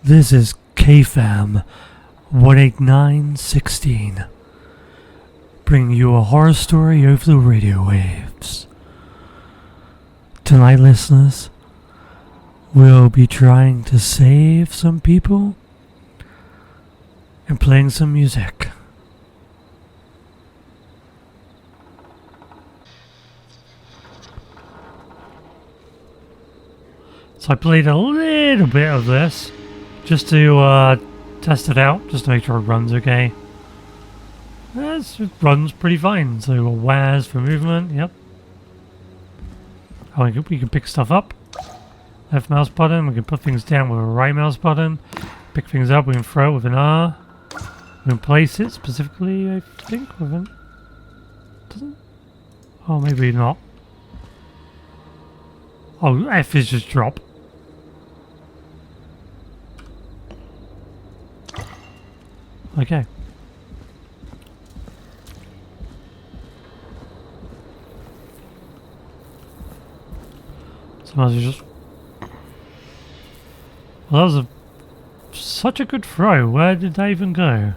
This is KFAM 18916, bringing you a horror story over the radio waves. Tonight, listeners, we'll be trying to save some people and playing some music. So I played a little bit of this just to test it out, just to make sure it runs okay. Yes, it runs pretty fine. So WAS for movement, yep. Oh, we can pick stuff up. Left mouse button, we can put things down with a right mouse button. Pick things up, we can throw it with an R. We can place it specifically, I think, with an... Doesn't? Oh, maybe not. Oh, F is just drop. Okay. So I was just... Well, that was such a good throw. Where did they even go?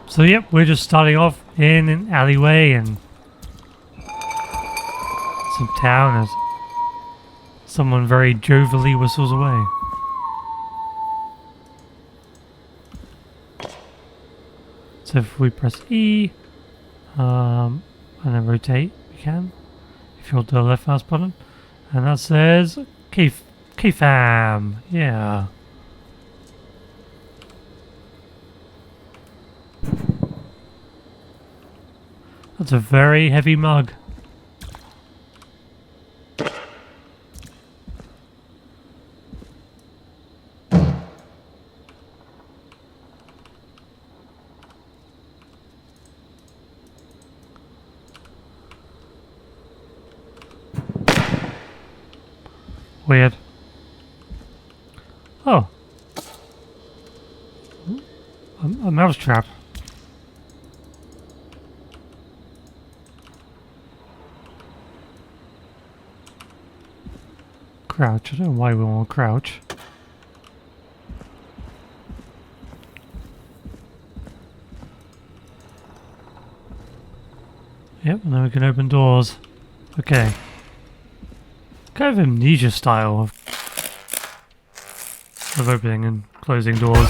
So yep, we're just starting off in an alleyway and some town as someone very jovially whistles away. So if we press E, and then rotate, we can. If you hold the left mouse button, and that says KFAM, yeah. That's a very heavy mug. Weird. Oh. A mouse trap. Crouch. I don't know why we want to crouch. Yep, and then we can open doors. Okay. Kind of amnesia style of opening and closing doors.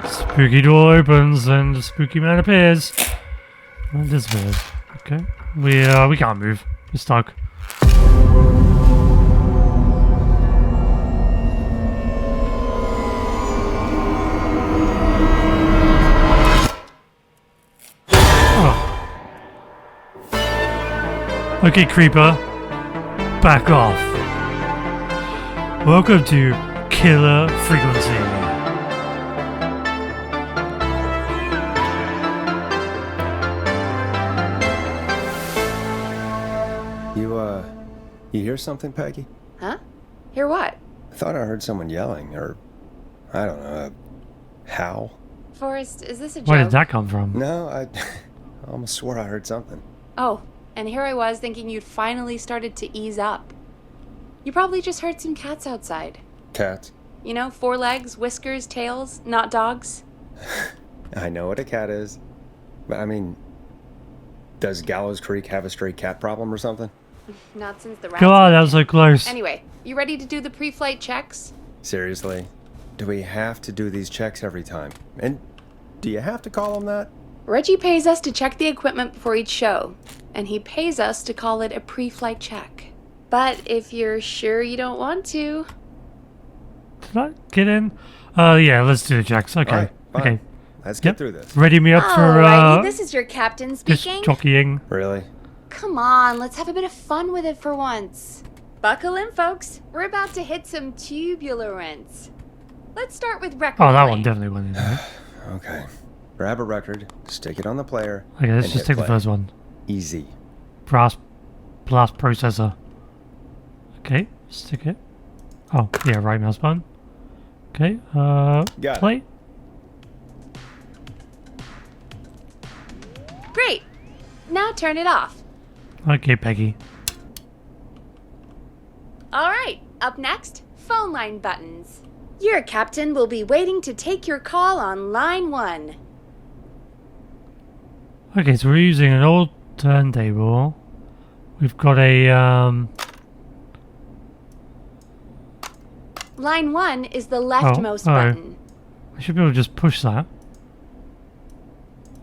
Spooky door opens and the spooky man appears. And disappears. Okay. We can't move. We're stuck. Okay, creeper. Back off. Welcome to Killer Frequency. You hear something, Peggy? Huh? Hear what? I thought I heard someone yelling, or I don't know, a howl. Forrest, is this a joke? Where did that come from? No, I almost swore I heard something. Oh, and here I was thinking you'd finally started to ease up. You probably just heard some cats outside. Cats? You know, 4 legs, whiskers, tails, not dogs. I know what a cat is, but I mean, does Gallows Creek have a stray cat problem or something? Not since the rats. God, that was so close. Anyway, you ready to do the pre-flight checks? Seriously? Do we have to do these checks every time? And do you have to call them that? Reggie pays us to check the equipment before each show, and he pays us to call it a pre-flight check. But if you're sure you don't want to... Did I get in? Yeah, let's do the checks. Okay. All right, fine. Okay. Let's get through this. Ready me up for Alrighty, this is your captain just speaking. jockeying. Really? Come on, let's have a bit of fun with it for once. Buckle in, folks. We're about to hit some tubular rents. Let's start with record Oh, that playing. one definitely went in there. Okay. Grab a record, stick it on the player. Okay, let's and just hit take the play. first one. Easy. Blast processor. Okay, stick it. Oh, yeah, right mouse button. Okay, Got it. play. Now turn it off. Okay, Peggy. Alright, up next, phone line buttons. Your captain will be waiting to take your call on line 1. Okay, so we're using an old turntable. We've got a, Line 1 is the leftmost button. I should be able to just push that.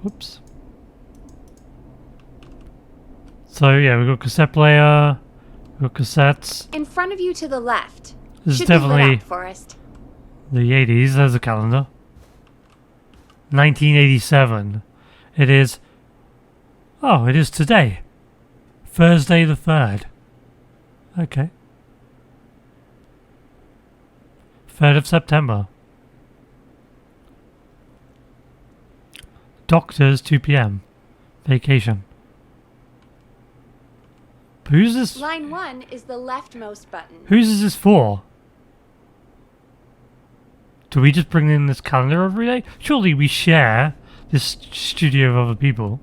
Whoops. So yeah, we've got cassette player, we've got cassettes. In front of you to the left. This is Should be lit definitely up, Forrest. the 80s. There's a calendar. 1987. It is... Oh, it is today. Thursday the 3rd. Okay. 3rd of September. Doctors, 2 p.m. Vacation. Who's this? Line 1 is the leftmost button. Whose is this for? Do we just bring in this calendar every day? Surely we share this studio of other people.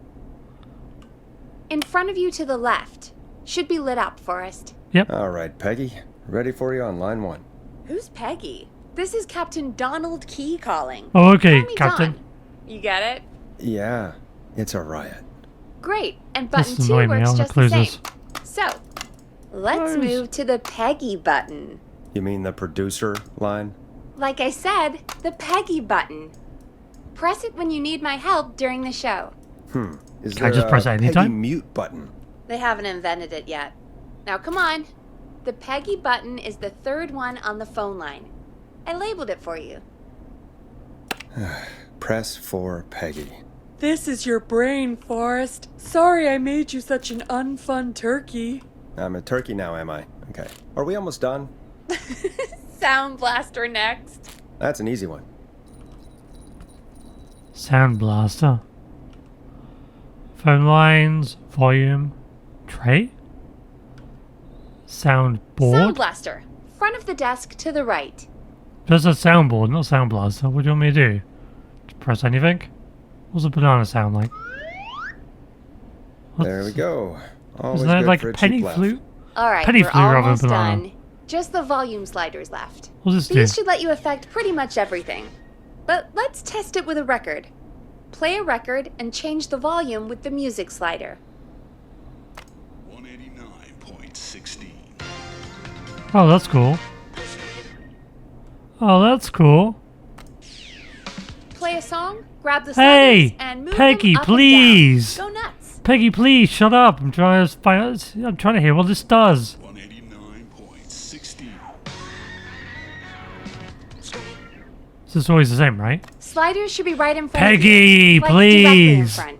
In front of you to the left. Should be lit up, Forrest. Yep. All right, Peggy. Ready for you on line 1. Who's Peggy? This is Captain Donald Key calling. Oh, okay, Call me Captain. Don. You get it? Yeah, it's a riot. Great, and This button is 2 annoying me. works I'll just the close same. this. So, let's Close. move to the Peggy button. You mean the producer line? Like I said, the Peggy button. Press it when you need my help during the show. Is Can I there just press a it Peggy anytime? mute button? They haven't invented it yet. Now come on. The Peggy button is the 3rd one on the phone line. I labeled it for you. Press for Peggy. This is your brain, Forrest. Sorry I made you such an unfun turkey. I'm a turkey now, am I? Okay. Are we almost done? Sound Blaster next. That's an easy one. Sound blaster. Phone lines, volume, tray. Soundboard. Sound Blaster. Front of the desk to the right. There's a soundboard, not sound blaster. What do you want me to do? Just press anything? What's a banana sound like? There we go. Always Isn't that good like for a a penny cheap laugh. flute? Alright, Penny we're flute rather than almost banana. done. Just the volume sliders left. What's this These do? should let you affect pretty much everything. But let's test it with a record. Play a record and change the volume with the music slider. 189.16. Oh, that's cool. Oh, that's cool. Play a song, grab the Hey, sliders, and move Peggy, them up please. and down. Go nuts. Peggy, please shut up. I'm trying to find out. I'm trying to hear what this does. 189.16. This is always the same, right? Sliders should be right in front of Peggy, you. Like directly in please. front.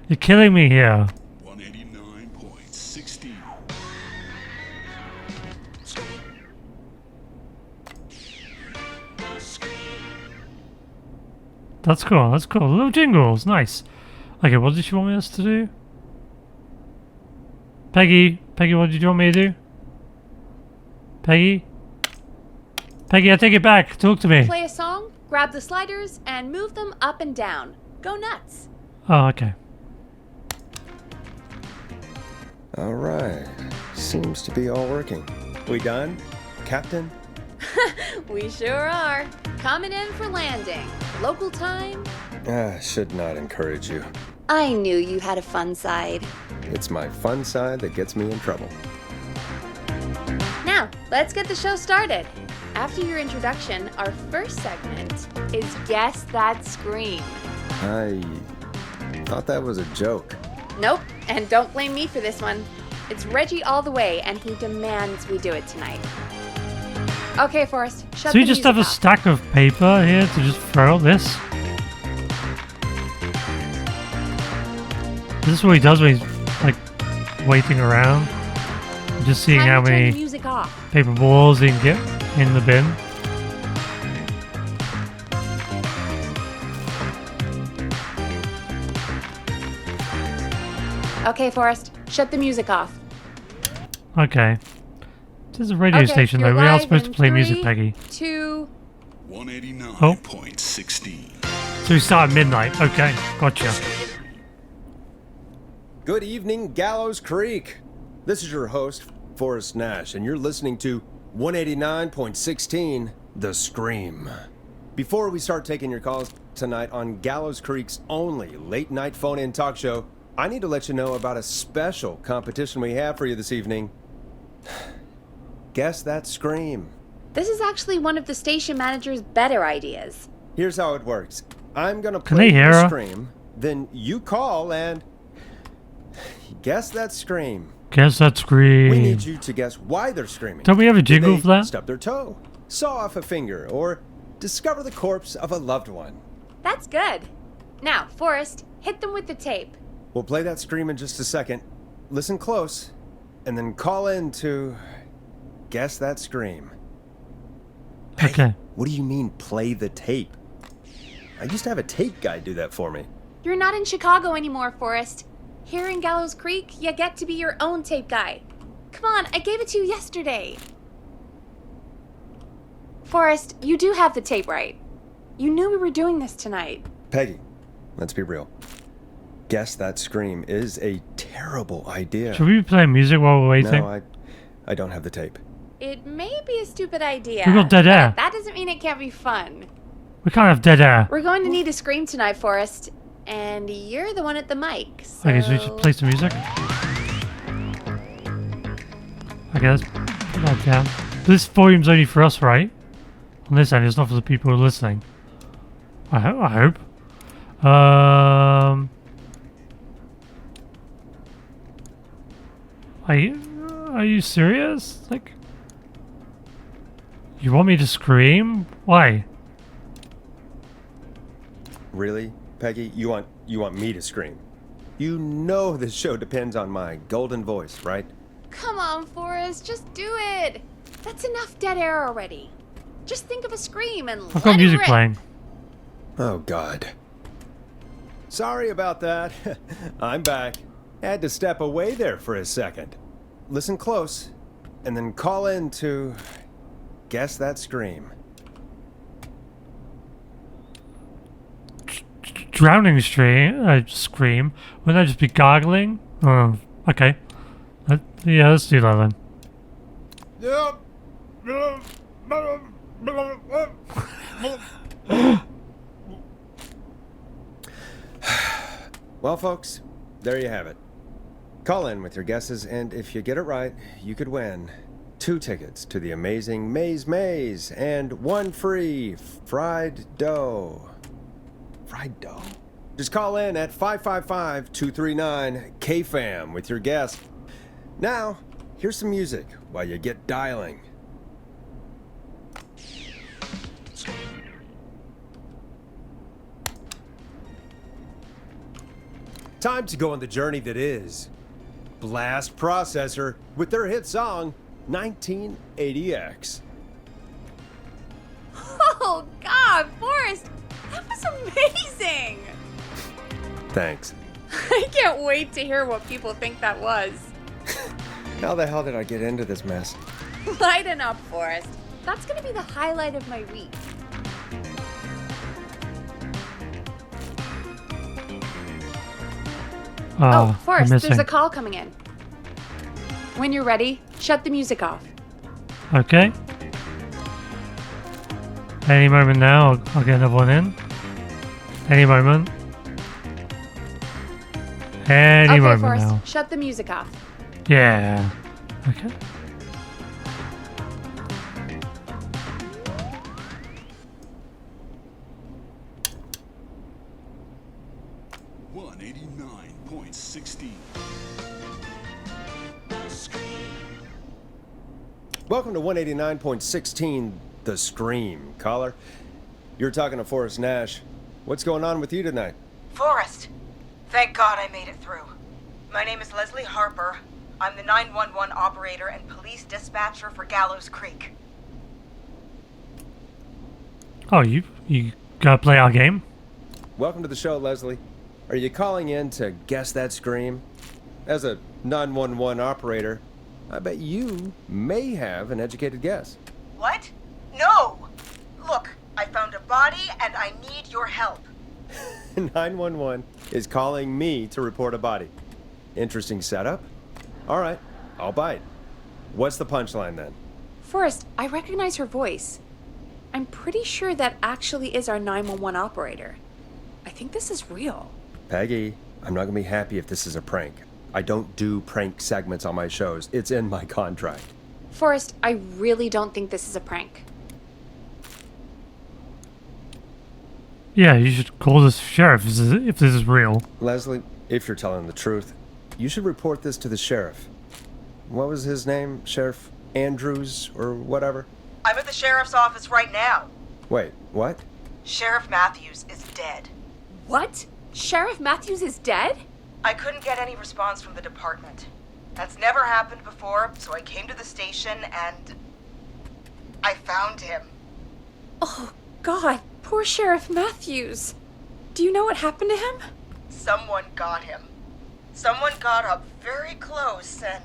You're killing me here. 189.16. That's cool. That's cool. Little jingles. Nice. Okay, what did you want us to do? Peggy, what did you want me to do? Peggy? Peggy, I take it back. Talk to me. Play a song, grab the sliders, and move them up and down. Go nuts. Oh, okay. All right. Seems to be all working. We done, Captain? We sure are. Coming in for landing. Local time. Should not encourage you. I knew you had a fun side. It's my fun side that gets me in trouble. Now, let's get the show started. After your introduction, our first segment is Guess That Scream. I thought that was a joke. Nope, and don't blame me for this one. It's Reggie all the way, and he demands we do it tonight. Okay, Forrest, shut So you the just have a music off. stack of paper here to just throw out this? This is what he does when he's like waiting around. Just seeing Time how to turn the many music off. paper balls he can get in the bin. Okay, Forrest, shut the music off. Okay. This is a radio Okay, station you're though. We are live supposed to in play music, 3, Peggy. 2. 189.16. So we start at midnight. Okay, gotcha. Good evening, Gallows Creek. This is your host, Forrest Nash, and you're listening to 189.16, The Scream. Before we start taking your calls tonight on Gallows Creek's only late-night phone-in talk show, I need to let you know about a special competition we have for you this evening. Guess that scream. This is actually one of the station manager's better ideas. Here's how it works. I'm gonna Can play they hear the her? scream, then you call and guess that scream. Guess that scream. We need you to guess why they're screaming. Don't we have a Did jingle they for that? stub their toe, saw off a finger, or discover the corpse of a loved one? That's good. Now, Forrest, hit them with the tape. We'll play that scream in just a second. Listen close, and then call in to guess that scream. Okay. What do you mean, play the tape? I used to have a tape guy do that for me. You're not in Chicago anymore, Forrest. Here in Gallows Creek, you get to be your own tape guy. Come on, I gave it to you yesterday. Forrest, you do have the tape right. You knew we were doing this tonight. Peggy, let's be real. Guess that scream is a terrible idea. Should we be playing music while we're waiting? No, I don't have the tape. It may be a stupid idea. We got dead but air. That doesn't mean it can't be fun. We can't have dead air. We're going to need a scream tonight, Forrest. And you're the one at the mic, so... Okay, so we should play some music. Okay, let's put that down. This volume's only for us, right? On this end, it's not for the people who are listening. I hope. Are you serious? Like, you want me to scream? Why? Really, Peggy? You want me to scream? You know this show depends on my golden voice, right? Come on, Forrest, just do it. That's enough dead air already. Just think of a scream and I've let got it music rip. playing. Oh, God. Sorry about that. I'm back. Had to step away there for a second. Listen close, and then call in to guess that scream. Drowning scream. Wouldn't that just be gargling? Oh, okay. Yeah, let's do that then. Well, folks, there you have it. Call in with your guesses, and if you get it right, you could win 2 tickets to the amazing Maze and 1 free fried dough. Fried dough? Just call in at 555-239-KFAM with your guess. Now, here's some music while you get dialing. Time to go on the journey that is Blast Processor with their hit song 1980X. Oh, God, Forrest, that was amazing. Thanks. I can't wait to hear what people think that was. How the hell did I get into this mess? Lighten up, Forrest. That's going to be the highlight of my week. Oh, I'm Forrest, missing. there's a call coming in. When you're ready, shut the music off. Okay. Any moment now, I'll get another one in. Any moment. Any Okay, moment Forrest, now. shut the music off. Yeah. Okay. Welcome to 189.16, The Scream, caller. You're talking to Forrest Nash. What's going on with you tonight? Forrest, thank God I made it through. My name is Leslie Harper. I'm the 911 operator and police dispatcher for Gallows Creek. Oh, you gotta play our game? Welcome to the show, Leslie. Are you calling in to guess that scream? As a 911 operator, I bet you may have an educated guess. What? No! Look, I found a body and I need your help. 911 is calling me to report a body. Interesting setup. All right, I'll bite. What's the punchline then? Forrest, I recognize her voice. I'm pretty sure that actually is our 911 operator. I think this is real. Peggy, I'm not gonna be happy if this is a prank. I don't do prank segments on my shows. It's in my contract. Forrest, I really don't think this is a prank. Yeah, you should call the sheriff if this is real. Leslie, if you're telling the truth, you should report this to the sheriff. What was his name? Sheriff Andrews or whatever? I'm at the sheriff's office right now. Wait, what? Sheriff Matthews is dead. What? Sheriff Matthews is dead? I couldn't get any response from the department. That's never happened before, so I came to the station and I found him. Oh, God. Poor Sheriff Matthews. Do you know what happened to him? Someone got him. Someone got up very close and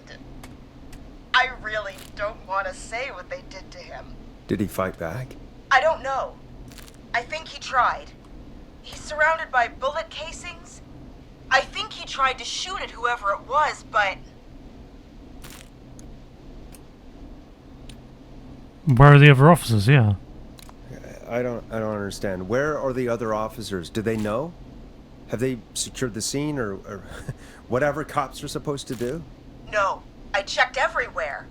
I really don't want to say what they did to him. Did he fight back? I don't know. I think he tried. He's surrounded by bullet casings. I think he tried to shoot at whoever it was, but Where are the other officers? Yeah. I don't understand. Where are the other officers? Do they know? Have they secured the scene or whatever cops are supposed to do? no. I checked everywhere.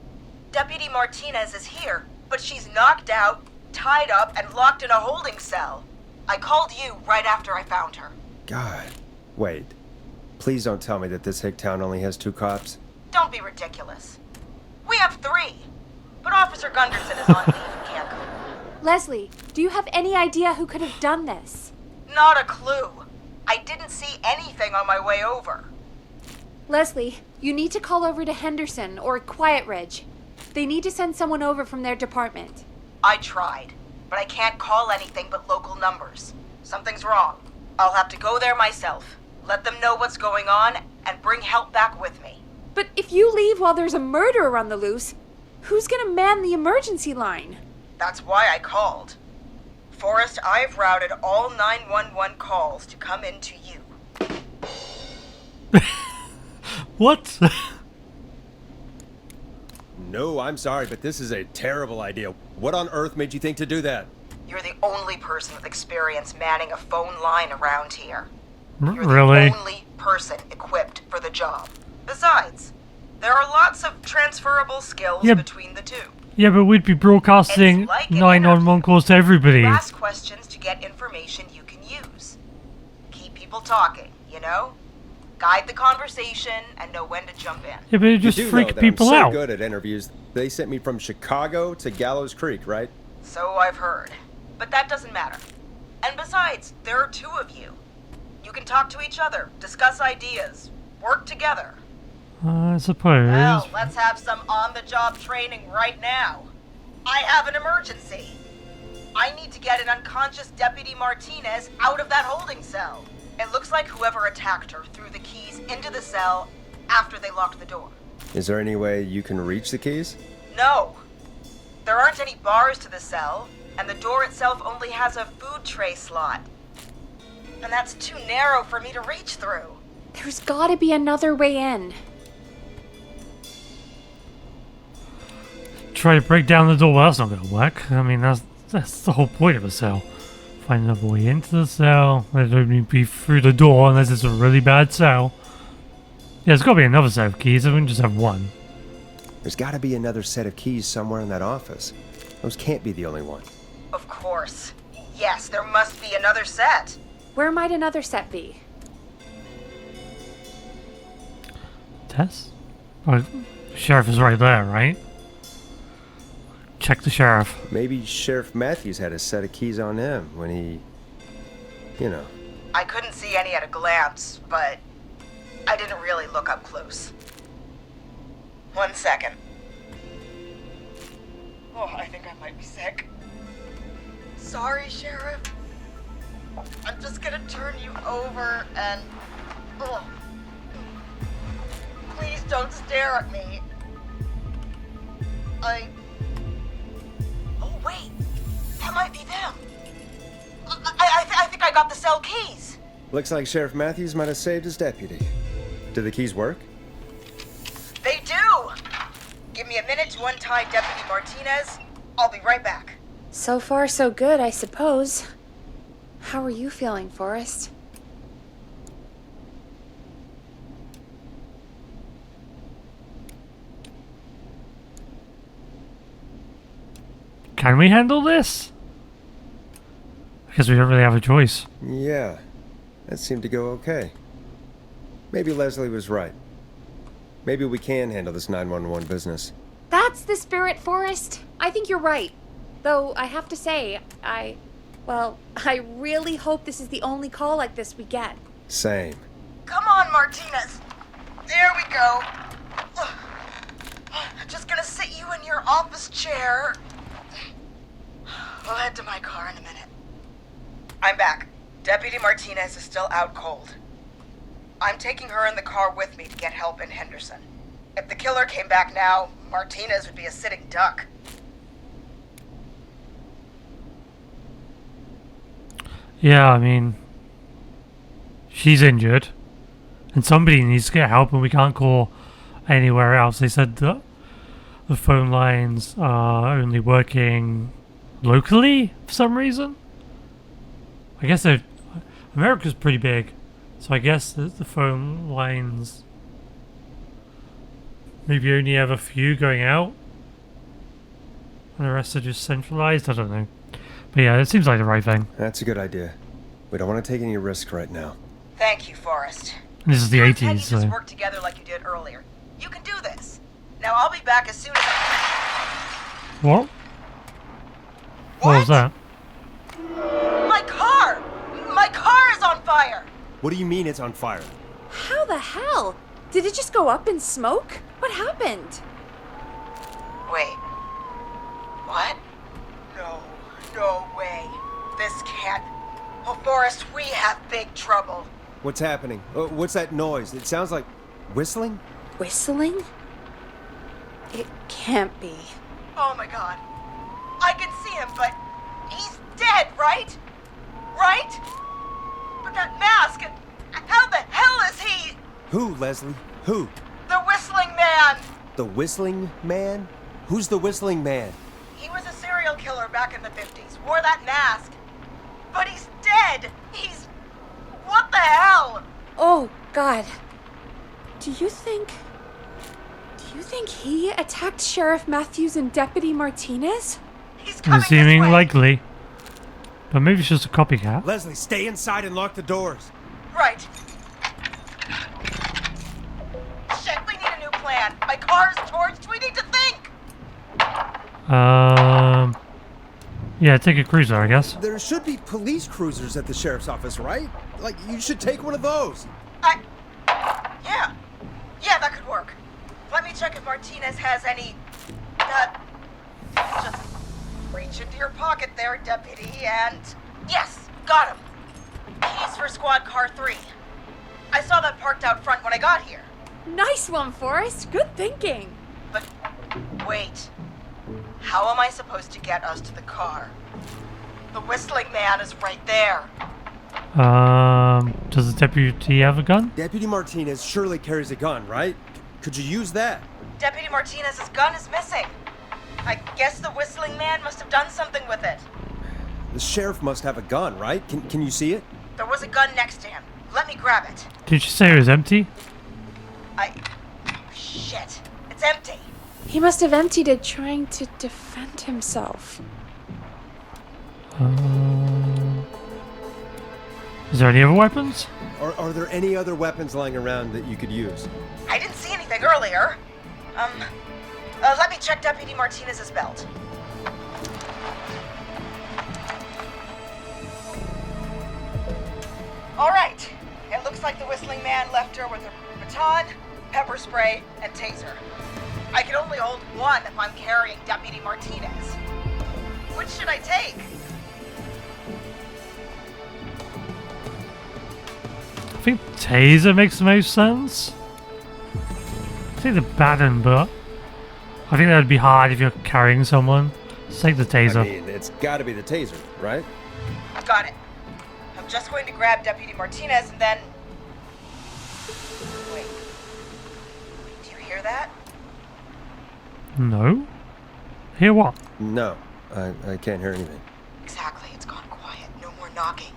Deputy Martinez is here, but she's knocked out, tied up, and locked in a holding cell. I called you right after I found her. God. Wait. Please don't tell me that this hick town only has 2 cops. Don't be ridiculous. We have 3, but Officer Gunderson is on leave and can't come. Leslie, do you have any idea who could have done this? Not a clue. I didn't see anything on my way over. Leslie, you need to call over to Henderson or Quiet Ridge. They need to send someone over from their department. I tried, but I can't call anything but local numbers. Something's wrong. I'll have to go there myself, let them know what's going on, and bring help back with me. But if you leave while there's a murderer on the loose, who's gonna man the emergency line? That's why I called. Forrest, I've routed all 911 calls to come in to you. What? No, I'm sorry, but this is a terrible idea. What on earth made you think to do that? You're the only person with experience manning a phone line around here. You're Really? the only person equipped for the job. Besides, there are lots of transferable skills Yeah. between the two. Yeah, but we'd be broadcasting It's like an 911 calls to everybody. You ask questions to get information you can use. Keep people talking, you know? Guide the conversation and know when to jump in. Yeah, but it just You do freak know that people I'm so out. good at interviews. They sent me from Chicago to Gallows Creek, right? So I've heard. But that doesn't matter. And besides, there are 2 of you. You can talk to each other, discuss ideas, work together. I suppose. Well, let's have some on-the-job training right now. I have an emergency. I need to get an unconscious Deputy Martinez out of that holding cell. It looks like whoever attacked her threw the keys into the cell after they locked the door. Is there any way you can reach the keys? No. There aren't any bars to the cell, and the door itself only has a food tray slot. And that's too narrow for me to reach through. There's gotta be another way in. Try to break down the door. Well, that's not going to work. I mean, that's the whole point of a cell. Find another way into the cell. Let it only be through the door unless it's a really bad cell. Yeah, there's got to be another set of keys. I wouldn't just have one. There's got to be another set of keys somewhere in that office. Those can't be the only one. Of course. Yes, there must be another set. Where might another set be? Tess? Oh, the sheriff is right there, right? Check the sheriff. Maybe Sheriff Matthews had a set of keys on him when he... You know. I couldn't see any at a glance, but I didn't really look up close. 1 second. Oh, I think I might be sick. Sorry, Sheriff. I'm just gonna turn you over and... Oh. Please don't stare at me. Oh, wait. That might be them. I think I got the cell keys. Looks like Sheriff Matthews might have saved his deputy. Did the keys work? Give me a minute to untie Deputy Martinez. I'll be right back. So far, so good, I suppose. How are you feeling, Forrest? Can we handle this? I guess we don't really have a choice. Yeah, that seemed to go okay. Maybe Leslie was right. Maybe we can handle this 911 business. That's the spirit, Forrest. I think you're right. Though, I have to say, I really hope this is the only call like this we get. Same. Come on, Martinez. There we go. Just gonna sit you in your office chair. We'll head to my car in a minute. I'm back. Deputy Martinez is still out cold. I'm taking her in the car with me to get help in Henderson. If the killer came back now, Martinez would be a sitting duck. Yeah, I mean, she's injured, and somebody needs to get help, and we can't call anywhere else. They said that the phone lines are only working locally for some reason. I guess America's pretty big, so I guess the phone lines maybe only have a few going out, and the rest are just centralized. I don't know. But yeah, it seems like the right thing. That's a good idea. We don't want to take any risk right now. Thank you, Forrest. And this is the You and 80s, Peggy so... just work together like you did earlier. You can do this. Now I'll be back as soon as What? What was that? My car! My car is on fire! What do you mean it's on fire? How the hell? Did it just go up in smoke? What happened? Wait. What? No way. This can't... Oh, Forrest, we have big trouble. What's happening? What's that noise? It sounds like whistling? Whistling? It can't be. Oh my god. I can see him, but he's dead, right? Right? But that mask, how the hell is he? Who, Leslie? Who? The Whistling Man! The Whistling Man? Who's the Whistling Man? He was a serial killer back in the 50s, wore that mask. But he's dead! He's... What the hell? Oh, God. Do you think he attacked Sheriff Matthews and Deputy Martinez? He's coming this Seeming way. likely. But maybe it's just a copycat. Leslie, stay inside and lock the doors. Right. Shit, we need a new plan. My car's torched. We need to think. Yeah, take a cruiser, I guess. There should be police cruisers at the sheriff's office, right? Like, you should take one of those. Yeah, that could work. Let me check if Martinez has any... just reach into your pocket there, deputy, and... Yes, got him. Keys for squad car 3. I saw that parked out front when I got here. Nice one, Forrest. Good thinking. But wait. How am I supposed to get us to the car? The Whistling Man is right there. Does the deputy have a gun? Deputy Martinez surely carries a gun, right? Could you use that? Deputy Martinez's gun is missing. I guess the Whistling Man must have done something with it. The sheriff must have a gun, right? Can you see it? There was a gun next to him. Let me grab it. Did you say it was empty? Shit. It's empty. He must have emptied it trying to defend himself. Is there any other weapons? Are there any other weapons lying around that you could use? I didn't see anything earlier. Let me check Deputy Martinez's belt. All right. It looks like the Whistling Man left her with her baton, pepper spray, and taser. I can only hold one if I'm carrying Deputy Martinez. Which should I take? I think taser makes the most sense. I think the baton, but I think that would be hard if you're carrying someone. Just take the taser. I mean, it's got to be the taser, right? Got it. I'm just going to grab Deputy Martinez and then... Wait. Do you hear that? No. Hear what? No, I can't hear anything. Exactly, it's gone quiet. No more knocking.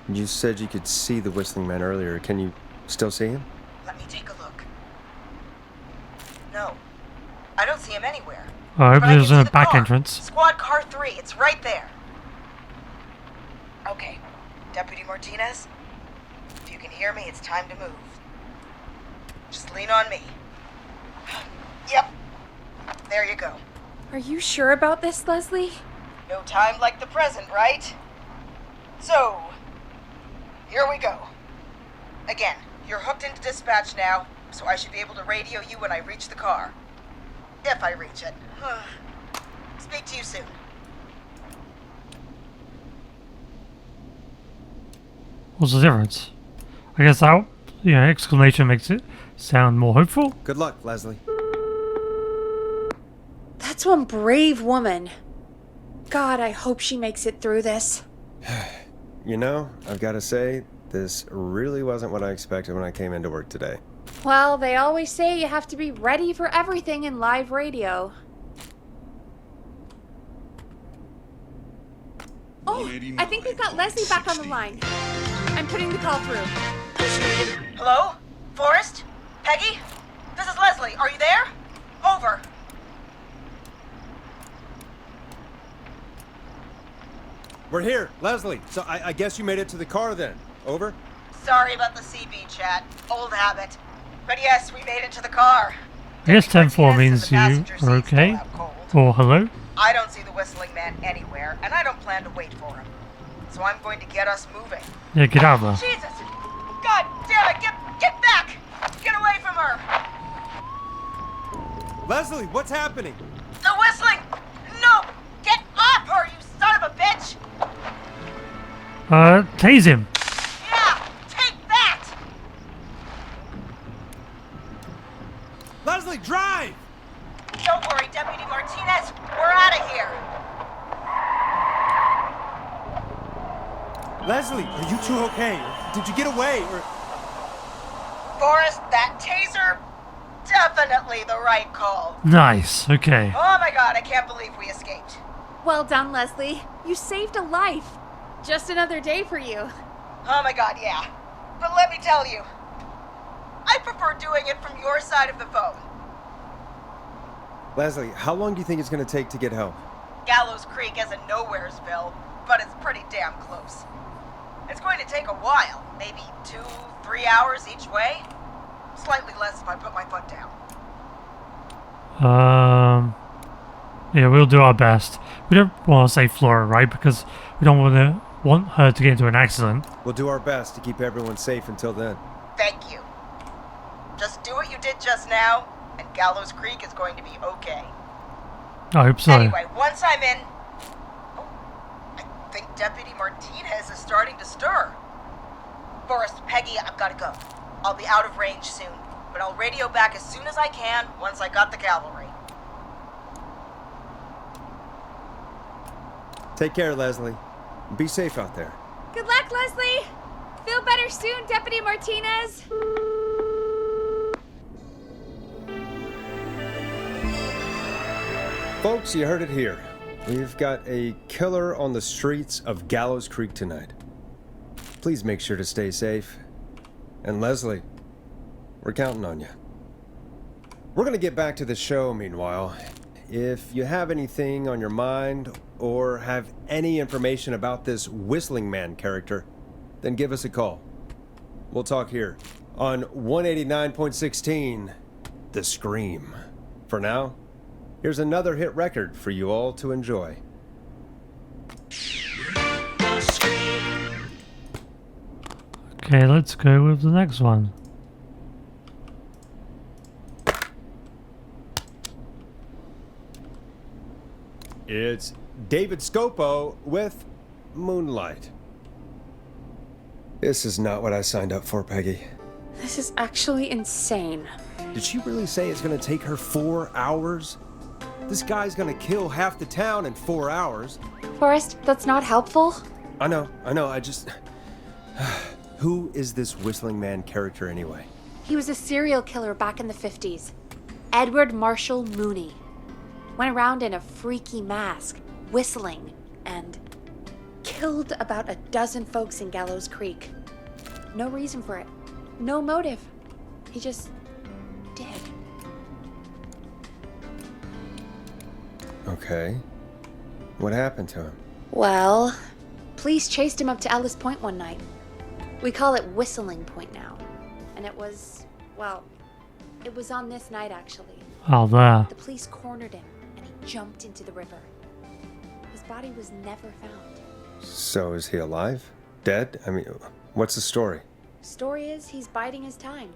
You said you could see the Whistling Man earlier. Can you still see him? Let me take a look. No, I don't see him anywhere. Oh, I hope But I there's can see a the back car. entrance. Squad car 3, it's right there. Okay, Deputy Martinez, if you can hear me, it's time to move. Just lean on me. Yep, there you go. Are you sure about this, Leslie? No time like the present, right? So, here we go. Again, you're hooked into dispatch now, so I should be able to radio you when I reach the car. If I reach it. Speak to you soon. What's the difference? I guess that, exclamation makes it sound more hopeful. Good luck, Leslie. That's one brave woman. God, I hope she makes it through this. You know, I've got to say, this really wasn't what I expected when I came into work today. Well, they always say you have to be ready for everything in live radio. Oh, I think we've got Leslie back on the line. I'm putting the call through. Hello? Forrest? Peggy? This is Leslie. Are you there? Over. We're here, Leslie. So I guess you made it to the car then. Over? Sorry about the CB chat. Old habit. But yes, we made it to the car. I guess Deputy 10-4 Martinez means is the you passenger are seat, okay. still out cold. Or hello. I don't see the Whistling Man anywhere, and I don't plan to wait for him. So I'm going to get us moving. Yeah, get out of there. Jesus! God damn it! Get back! Get away from her! Leslie, what's happening? The Whistling! No! Get off her, you son of a bitch! Tase him. Yeah! Take that! Leslie, drive! Don't worry, Deputy Martinez. We're out of here. Leslie, are you two okay? Did you get away? Or... Forrest, that taser, definitely the right call. Nice. Okay. Oh my god, I can't believe we escaped. Well done, Leslie. You saved a life. Just another day for you. Oh my god, yeah. But let me tell you, I prefer doing it from your side of the phone. Leslie, how long do you think it's going to take to get help? Gallows Creek isn't Nowheresville, but it's pretty damn close. It's going to take a while, maybe 2-3 hours each way. Slightly less if I put my foot down. Yeah, we'll do our best. We don't want to say Flora, right? Because we don't want her to get into an accident. We'll do our best to keep everyone safe until then. Thank you. Just do what you did just now, and Gallows Creek is going to be okay. I hope so. Anyway, once I'm in... Oh, I think Deputy Martinez is starting to stir. Forrest, Peggy, I've got to go. I'll be out of range soon, but I'll radio back as soon as I can once I got the cavalry. Take care, Leslie. Be safe out there. Good luck, Leslie. Feel better soon, Deputy Martinez. Folks, you heard it here. We've got a killer on the streets of Gallows Creek tonight. Please make sure to stay safe. And Leslie, we're counting on you. We're going to get back to the show meanwhile. If you have anything on your mind or have any information about this Whistling Man character, then give us a call. We'll talk here on 189.16, The Scream. For now, here's another hit record for you all to enjoy. Okay, let's go with the next one. It's David Scopo with Moonlight. This is not what I signed up for, Peggy. This is actually insane. Did she really say it's gonna take her 4 hours? This guy's gonna kill half the town in 4 hours. Forrest, that's not helpful. I know, I just... Who is this Whistling Man character anyway? He was a serial killer back in the 50s. Edward Marshall Mooney. Went around in a freaky mask, whistling, and killed about a dozen folks in Gallows Creek. No reason for it. No motive. He just did. Okay. What happened to him? Well, police chased him up to Ellis Point one night. We call it Whistling Point now. And it was, well, it was on this night actually. Oh, there. The police cornered him and he jumped into the river. His body was never found. So is he alive? Dead? I mean, what's the story? Story is he's biding his time,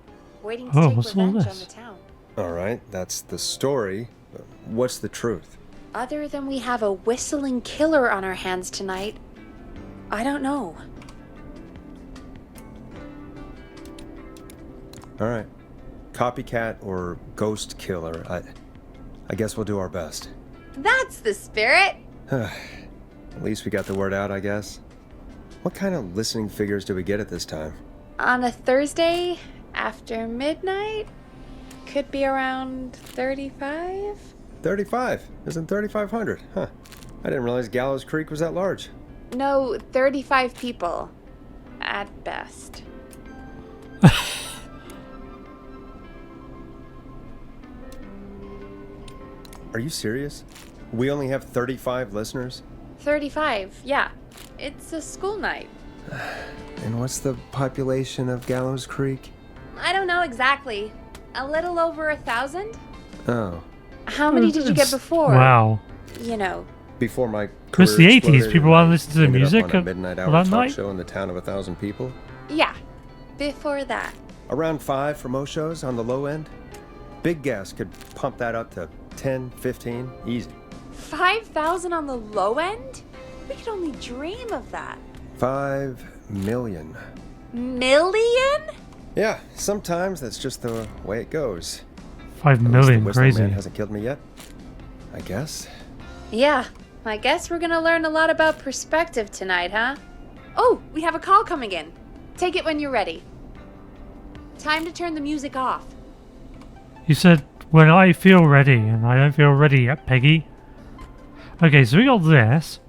waiting to Oh, take what's all revenge on this? the town. All right, that's the story. What's the truth? Other than we have a whistling killer on our hands tonight, I don't know. All right. Copycat or ghost killer. I guess we'll do our best. That's the spirit! At least we got the word out, I guess. What kind of listening figures do we get at this time? On a Thursday after midnight? Could be around 35? 35. Isn't 3,500? Huh. I didn't realize Gallows Creek was that large. No, 35 people. At best. Are you serious? We only have 35 listeners? 35, yeah. It's a school night. And what's the population of Gallows Creek? I don't know exactly. A little over 1,000? Oh. How many did you get before? Wow. You know. Before my career It's the 80s. exploded People and want I to listen to the ended up music on a at midnight that hour talk night? show in the town of 1,000 people. Yeah. Before that. Around 5 for most shows on the low end. Big gas could pump that up to 10, 15, easy. 5,000 on the low end? We could only dream of that. 5 million. Million? Yeah, sometimes that's just the way it goes. 5 At least million, the Whistling crazy. Man hasn't killed me yet. I guess. Yeah. I guess we're gonna learn a lot about perspective tonight, huh? Oh, we have a call coming in. Take it when you're ready. Time to turn the music off. You said, when I feel ready, and I don't feel ready yet, Peggy. Okay, so we got this.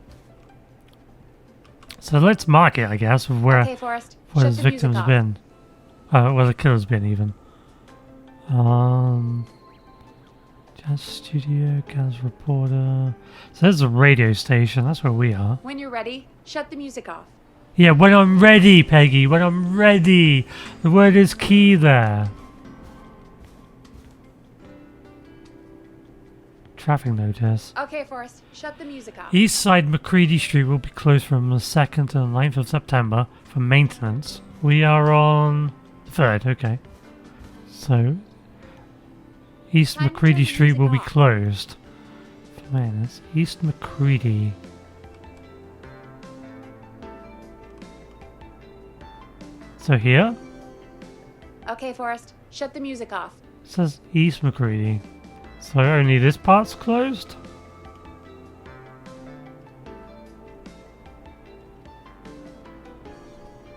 So let's mark it, I guess, with where, Okay, Forrest. where Shut his the music victim's off. been. Where the killer's been, even. Jazz studio, Jazz reporter. So there's a radio station, that's where we are. When you're ready, shut the music off. Yeah, when I'm ready, Peggy, when I'm ready. The word is key there. Traffic notice. Okay, Forrest. Shut the music off. East side McCready Street will be closed from the 2nd to the 9th of September for maintenance. We are on the 3rd, okay. So, East Time to turn McCready the Street music will be off. closed. For maintenance. East McCready. So here, Okay, Forrest. Shut the music off. it says East McCready. So only this part's closed?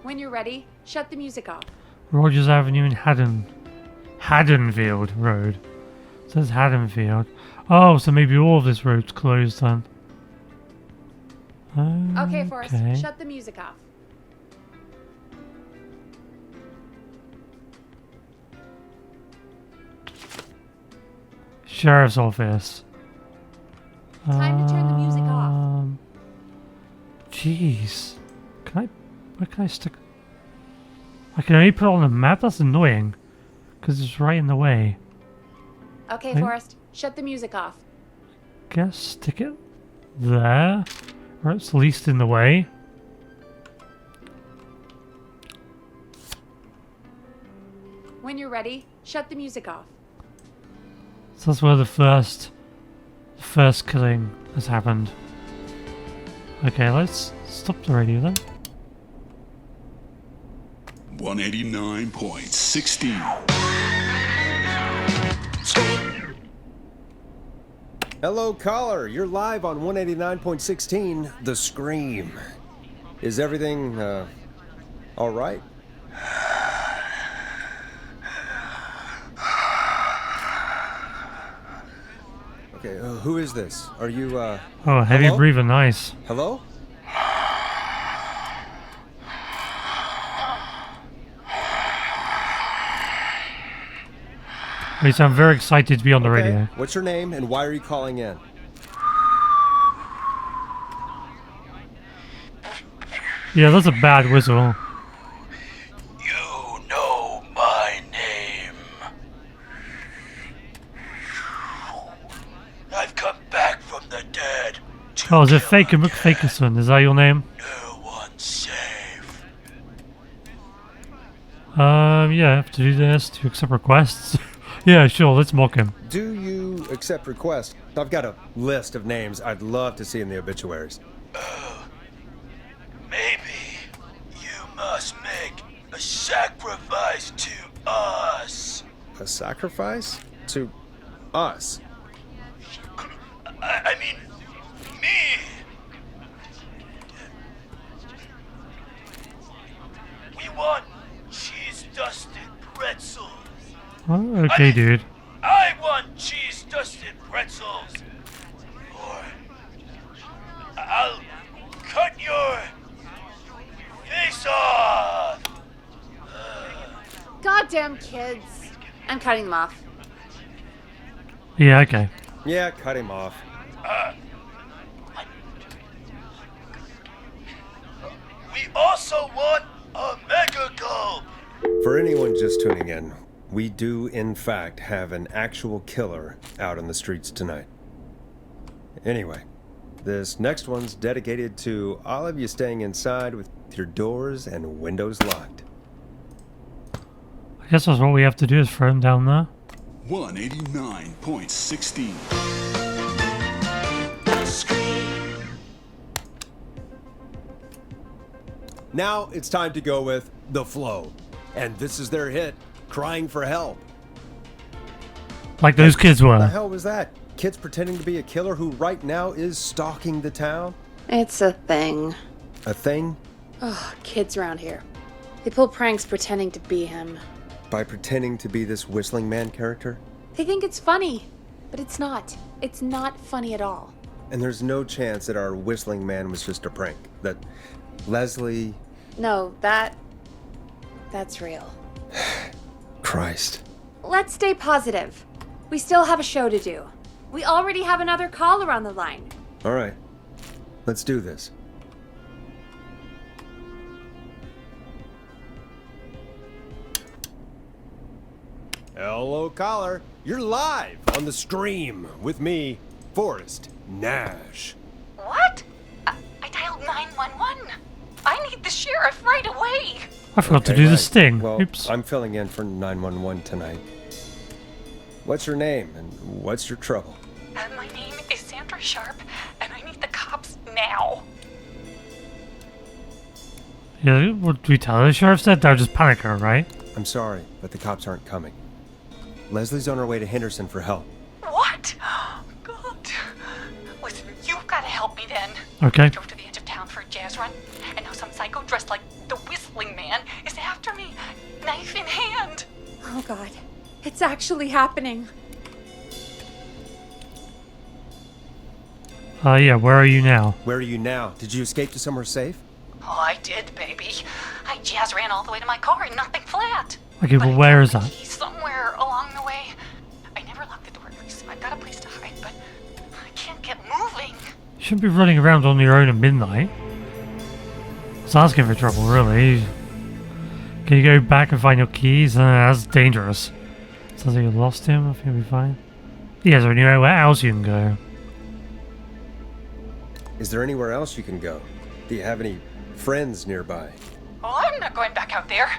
When you're ready, shut the music off. Rogers Avenue in Haddonfield Road. It says Haddonfield. Oh, so maybe all of this road's closed then. Okay, Forrest. Okay. Shut the music off. Sheriff's office. Time to turn the music off. Jeez. Where can I stick? I can only put it on the map? That's annoying. Because it's right in the way. Okay, Hey? Forrest. Shut the music off. Guess stick it there. Where it's least in the way. When you're ready, shut the music off. So that's where the first killing has happened. Okay, let's stop the radio then. 189.16. Hello, caller. You're live on 189.16, The Scream. Is everything, all right? Okay, who is this? Are you, Oh, heavy hello? breather, nice. Hello? You sound very excited to be on the Okay, radio. what's your name and why are you calling in? Yeah, that's a bad whistle. You know my name. I've come back from the dead. To Oh, is it kill Faker again. McFakerson? Is that your name? No one's safe. Yeah, I have to do this to accept requests. Yeah, sure, let's mock him. Do you accept requests? I've got a list of names I'd love to see in the obituaries. Maybe you must make a sacrifice to us. A sacrifice? To us? I mean, me. We want cheese-dusted pretzels. Oh, okay, dude. I want cheese-dusted pretzels. Or I'll cut your face off. Goddamn kids. I'm cutting them off. Yeah, okay. Yeah, cut him off. We also want a mega gulp. For anyone just tuning in, we do in fact have an actual killer out on the streets tonight. Anyway, this next one's dedicated to all of you staying inside with your doors and windows locked. I guess that's what we have to do is throw him down there. 189.16. Now it's time to go with The Flow. And this is their hit, Crying for Help. Like those kids What the were. hell was that? Kids pretending to be a killer who right now is stalking the town? It's a thing. A thing? Oh, kids around here. They pull pranks pretending to be him. By pretending to be this whistling man character? They think it's funny, but it's not. It's not funny at all. And there's no chance that our whistling man was just a prank. That Leslie... No, that's real. Christ. Let's stay positive. We still have a show to do. We already have another caller on the line. All right. Let's do this. Hello, caller. You're live on the stream with me, Forrest Nash. What? I dialed 911. I need the sheriff right away. I forgot to Okay, do the right. sting. Well, Oops. I'm filling in for 911 tonight. What's your name and what's your trouble? My name is Sandra Sharp, and I need the cops now. Yeah, what do we tell the sheriff that? They'll just panic her, right? I'm sorry, but the cops aren't coming. Leslie's on her way to Henderson for help. What? God. Listen, you've got to help me then. Okay. I drove to the edge of town for a jazz run, and now some psycho dressed like the Whistling Man is after me, knife in hand. Oh God, it's actually happening. Yeah, where are you now? Where are you now? Did you escape to somewhere safe? Oh, I did, baby. I jazz ran all the way to my car and nothing flat. Okay, But well, I where found is the that? key somewhere along the way. I never locked the door, so I've got a place to hide, but I can't get moving. You shouldn't be running around on your own at midnight. It's asking for trouble, really. Can you go back and find your keys? That's dangerous. Sounds like you lost him. I think you'll be fine. Yeah, is there anywhere else you can go? Is there anywhere else you can go? Do you have any friends nearby? Oh, I'm not going back out there.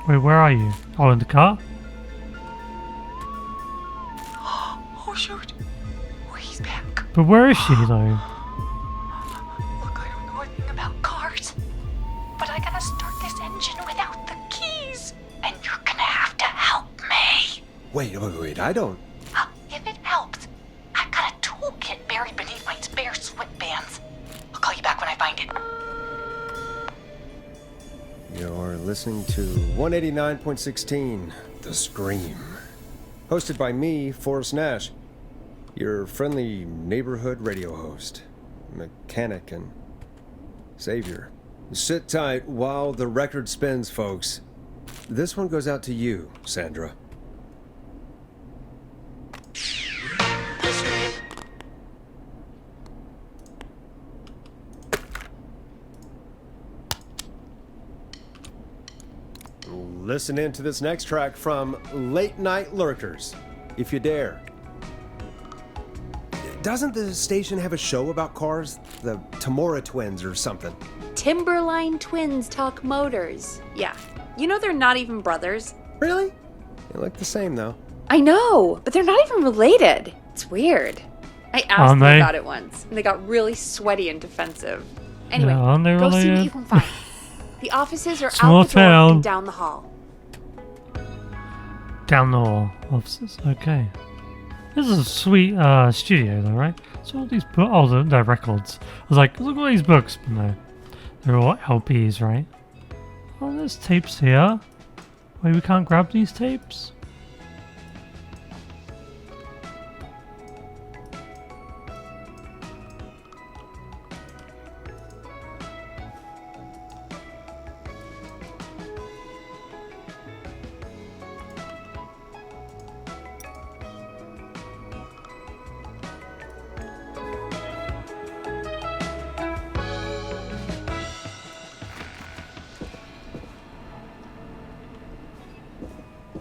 Wait, where are you? Oh, in the car? Oh, shoot. Oh, he's back. But where is she, though? Look, I don't know anything about cars, but I gotta start this engine without the keys. And you're gonna have to help me. Wait, I don't... If it helps, I've got a toolkit buried beneath my spare sweatbands. I'll call you back when I find it. You're listening to 189.16, The Scream. Hosted by me, Forrest Nash. Your friendly neighborhood radio host, mechanic, and savior. Sit tight while the record spins, folks. This one goes out to you, Sandra. Listen in to this next track from Late Night Lurkers, if you dare. Doesn't the station have a show about cars? The Tamora twins or something? Timberline twins talk motors. Yeah. You know they're not even brothers. Really? They look the same, though. I know, but they're not even related. It's weird. I asked them about it once, and they got really sweaty and defensive. Anyway, yeah, go see what you can find. The offices are Small out the door town. and down the hall. Down the hall. Offices. Okay. This is a sweet studio, though, right? So all these books. Oh, they're records. I was like, look at all these books. But no. They're all LPs, right? Oh, there's tapes here. Wait, we can't grab these tapes?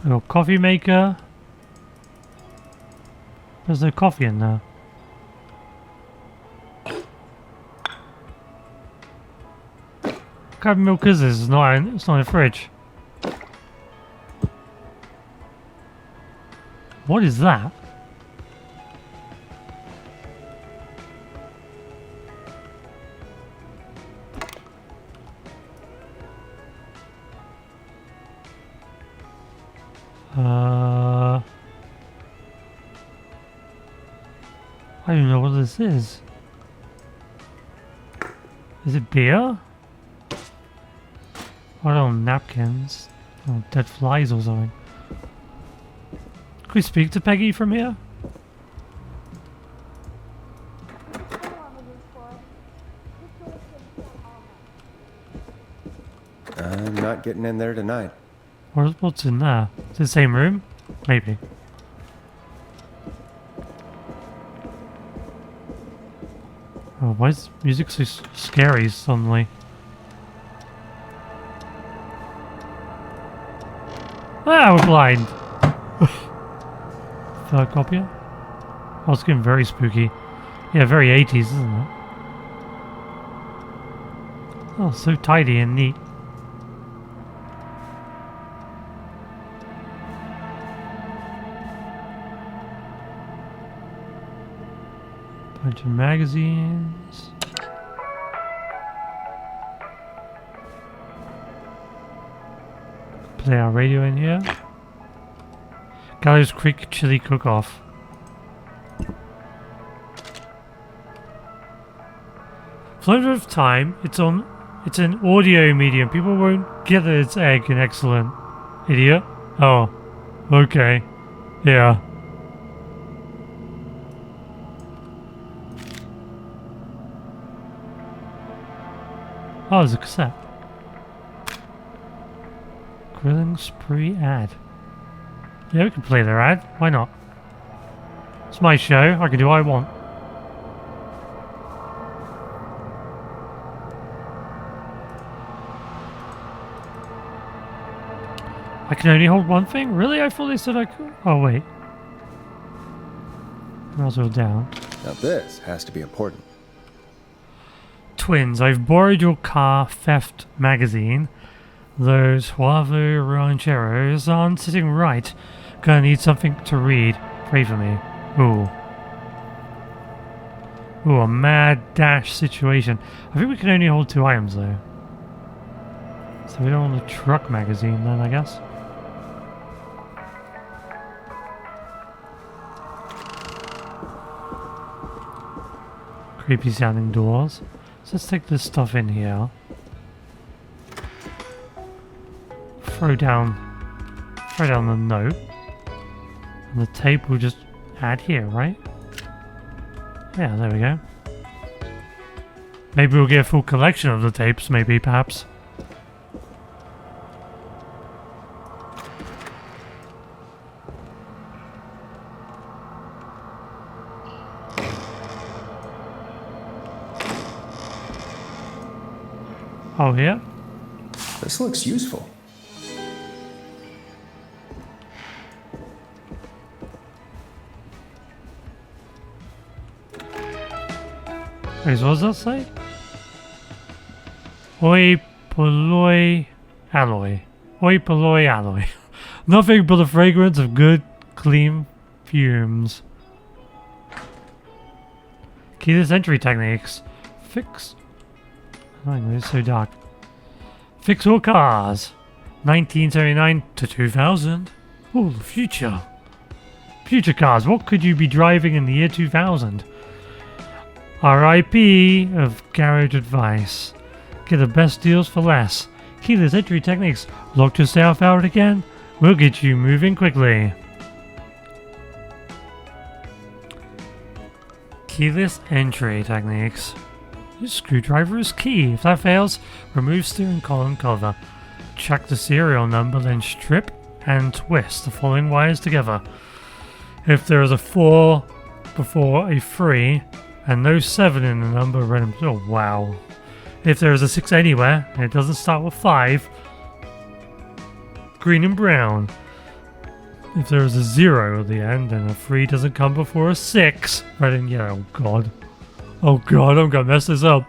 I got coffee maker. There's no coffee in there. What kind of milk is this? It's not in the fridge. What is that? I don't know what this is. Is it beer? I don't know, napkins. Oh, dead flies or something. Can we speak to Peggy from here? I'm not getting in there tonight. What's in there? Is it the same room? Maybe. Oh, why is music so scary suddenly? Ah, we're blind! Third copier? Oh, it's getting very spooky. Yeah, very 80s, isn't it? Oh, so tidy and neat. Bunch of magazines. Play our radio in here. Gallows Creek Chili Cook-Off. Flavor of Time. It's an audio medium. People won't get that it's egg and excellent. Idiot. Oh. Okay. Yeah. Oh, there's a cassette. Grilling Spree ad. Yeah, we can play their ad. Why not? It's my show. I can do what I want. I can only hold one thing? Really? I thought they said I could. Oh, wait. Might as well down. Now this has to be important. Twins, I've borrowed your car theft magazine. Those Huavo rancheros aren't sitting right. Gonna need something to read. Pray for me. Ooh. Ooh, a mad dash situation. I think we can only hold 2 items though. So we don't want a truck magazine then, I guess. Creepy sounding doors. So let's take this stuff in here. Throw down the note. And the tape we'll just add here, right? Yeah, there we go. Maybe we'll get a full collection of the tapes, maybe, perhaps. Oh, yeah? This looks useful. Wait, what does that say? Oi polloi alloy. Oi polloi alloy. Nothing but the fragrance of good, clean fumes. Keyless entry techniques. Fix. Oh, it's so dark. Fix all cars. 1979 to 2000. Oh, the future. Future cars. What could you be driving in the year 2000? RIP of garage advice. Get the best deals for less. Keyless entry techniques. Locked yourself out again? We'll get you moving quickly. Keyless entry techniques. Your screwdriver is key. If that fails, remove steering column cover. Check the serial number, then strip and twist the following wires together. If there is a 4 before a 3 and no 7 in the number, oh wow. If there is a 6 anywhere and it doesn't start with 5, green and brown. If there is a 0 at the end and a 3 doesn't come before a 6, red and yellow. Oh god. Oh god, I'm gonna mess this up.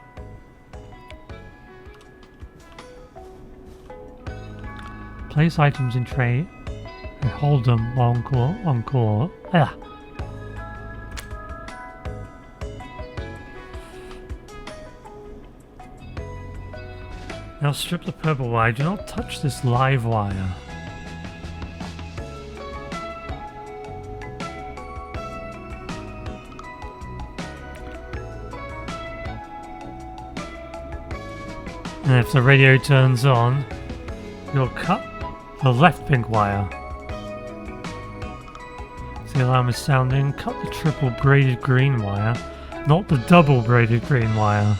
Place items in tray and hold them while on call. Ah. Now strip the purple wire. Do not touch this live wire. And if the radio turns on, you'll cut the left pink wire. If the alarm is sounding, cut the triple braided green wire, not the double braided green wire,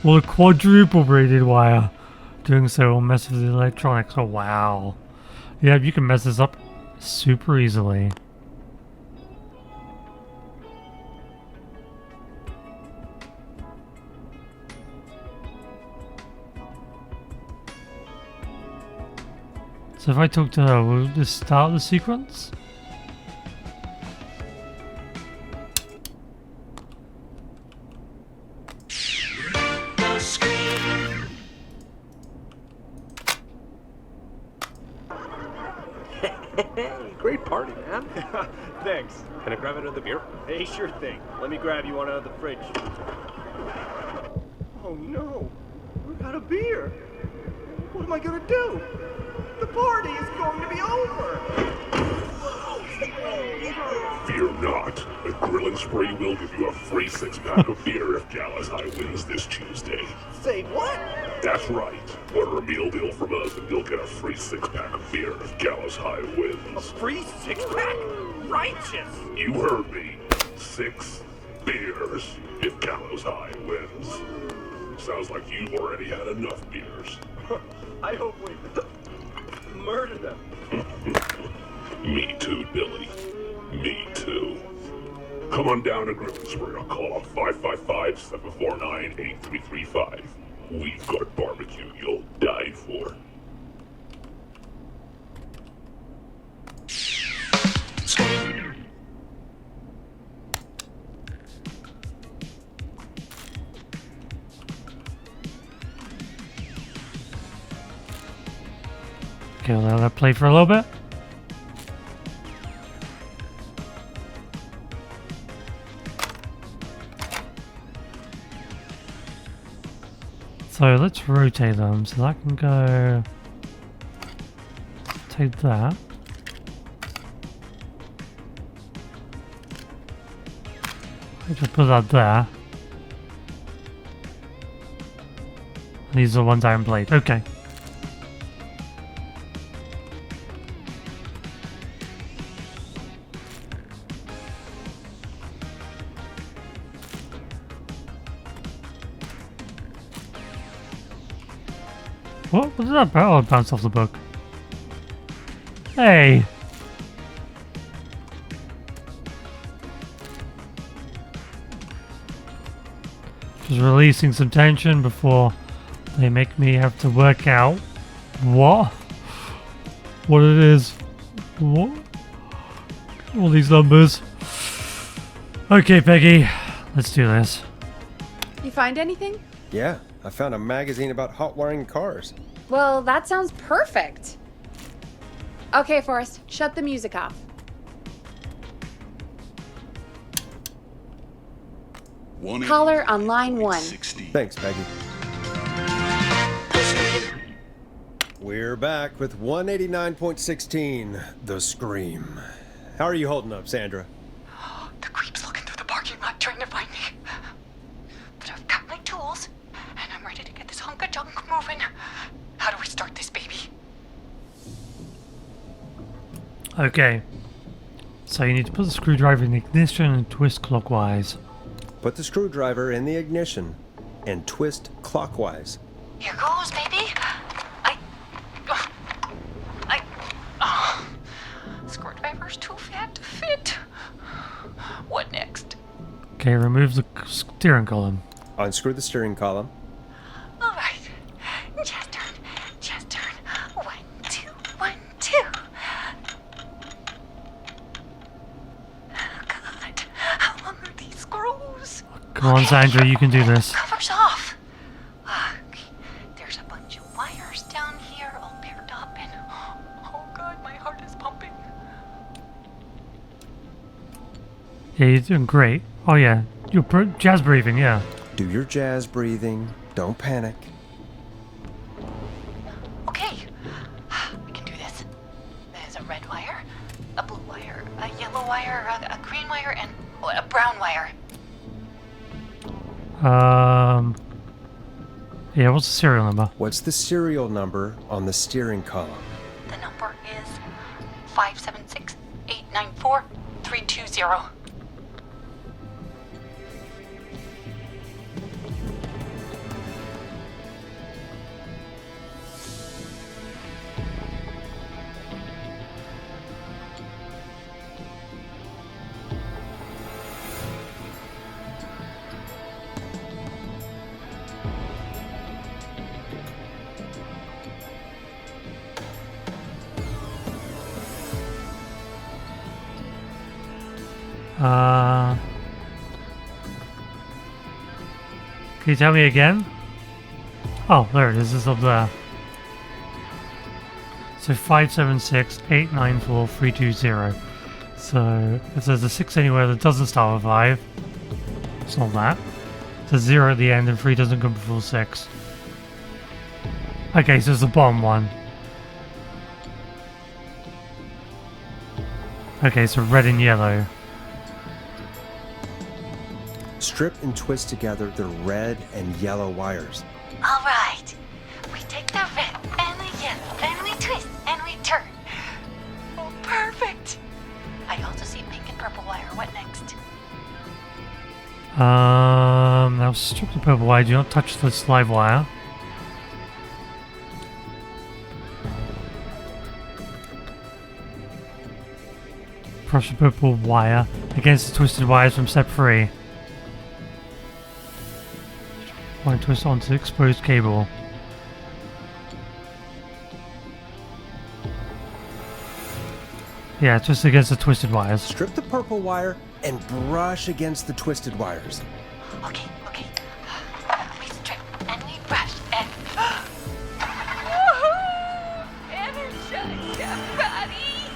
or the quadruple braided wire. Doing so will mess with the electronics. Oh wow. Yeah, you can mess this up super easily. So if I talk to her, will this start the sequence? Great party, man. Thanks. Can I grab another beer? Hey, sure thing. Let me grab you one out of the fridge. Oh no, we're out of beer. What am I gonna do? The party is going to be over. Fear not. A Grill and Spree will give you a free 6-pack of beer if Gallus High wins this Tuesday. Say what? That's right. Order a meal deal from us and you'll get a free 6-pack of beer if Gallus High A wins. free 6-pack? Righteous! You heard me. 6 beers if Gallows High wins. Sounds like you've already had enough beers. I hope we murder them. Me too, Billy. Me too. Come on down to Grill and Spree or call on 555-749-8335. We've got barbecue you'll die for. Okay, we'll let that play for a little bit. So let's rotate them so that can go. Take that. I just put that there. These are the ones I haven't played. Okay. What was that about? Oh, it bounced off the book. Hey! Just releasing some tension before they make me have to work out what it is. What? All these numbers. Okay, Peggy, let's do this. You find anything? Yeah, I found a magazine about hot wiring cars. Well, that sounds perfect. Okay, Forrest, shut the music off. Caller on line 1. Thanks, Peggy. We're back with 189.16, The Scream. How are you holding up, Sandra? The creep's looking through the parking lot trying to find me. But I've got my tools, and I'm ready to get this hunk of junk moving. How do we start this baby? Okay. So you need to put the screwdriver in the ignition and twist clockwise. Put the screwdriver in the ignition and twist clockwise. Here goes, baby. Screwdriver's too fat to fit. What next? Okay, remove the steering column. Unscrew the steering column. All right. Just turn. 1, 2, 1, 2. Oh, God. How long are these screws? Come on, Sandra, you can do this. Cover's off. Okay. There's a bunch of wires down here all paired up and... Oh, God, my heart is pumping. Yeah, you're doing great. Oh yeah, you're jazz breathing, yeah. Do your jazz breathing. Don't panic. Okay, I can do this. There's a red wire, a blue wire, a yellow wire, a green wire, and a brown wire. Yeah, what's the serial number? What's the serial number on the steering column? The number is 576-894-320. Can you tell me again? Oh, there it is. It's up there. So 576-894-320. So if there's a 6 anywhere that doesn't start with 5, it's not that. There's 0 at the end and 3 doesn't come before 6. Okay, so it's the bottom one. Okay, so red and yellow. Strip and twist together the red and yellow wires. All right. We take the red and the yellow and we twist and we turn. Oh, perfect. I also see pink and purple wire. What next? Now strip the purple wire. Do not touch this live wire. Brush the purple wire against the twisted wires from step 3. Wire twist onto the exposed cable. Yeah, twist against the twisted wires. Strip the purple wire and brush against the twisted wires. Okay. We strip and we brush and... Energize your body!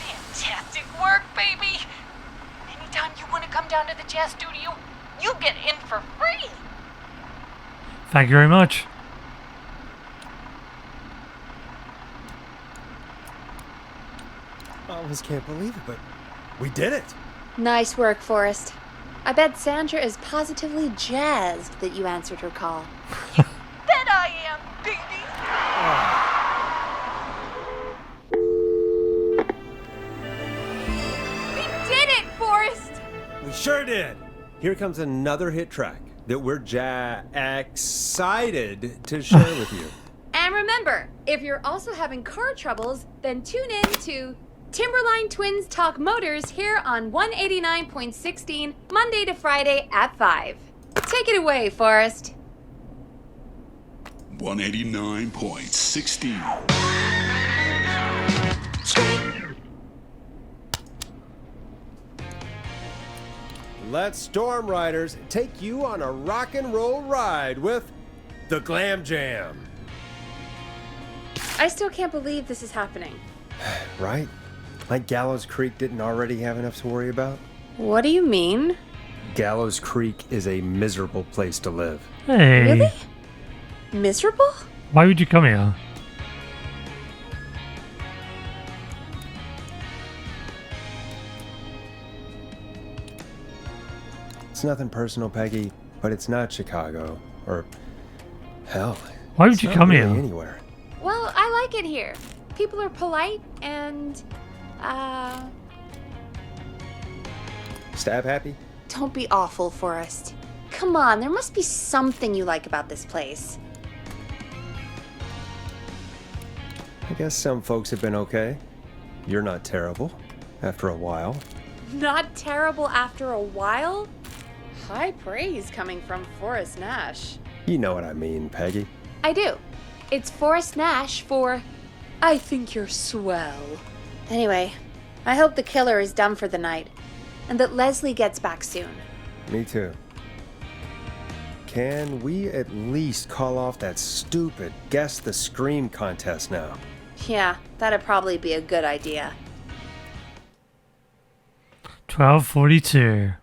Fantastic work, baby! Anytime you want to come down to the jazz studio, you get in for free! Thank you very much. I almost can't believe it, but we did it. Nice work, Forrest. I bet Sandra is positively jazzed that you answered her call. That I am, baby! We did it, Forrest! We sure did. Here comes another hit track that we're excited to share with you. And remember, if you're also having car troubles, then tune in to Timberline Twins Talk Motors here on 189.16, Monday to Friday at 5. Take it away, Forrest. 189.16. Let's Storm Riders take you on a rock and roll ride with the Glam Jam. I still can't believe this is happening. Right? Like Gallows Creek didn't already have enough to worry about? What do you mean? Gallows Creek is a miserable place to live. Hey. Really? Miserable? Why would you come here? It's nothing personal, Peggy, but it's not Chicago. Or, hell, Why would it's you not come really here? anywhere. Well, I like it here. People are polite and, Stab happy? don't be awful, Forrest. Come on, there must be something you like about this place. I guess some folks have been okay. You're not terrible. After a while. Not terrible after a while? High praise coming from Forrest Nash. You know what I mean, Peggy. I do. It's Forrest Nash for I think you're swell. Anyway, I hope the killer is done for the night, and that Leslie gets back soon. Me too. Can we at least call off that stupid Guess the Scream contest now? Yeah, that'd probably be a good idea. 12:42.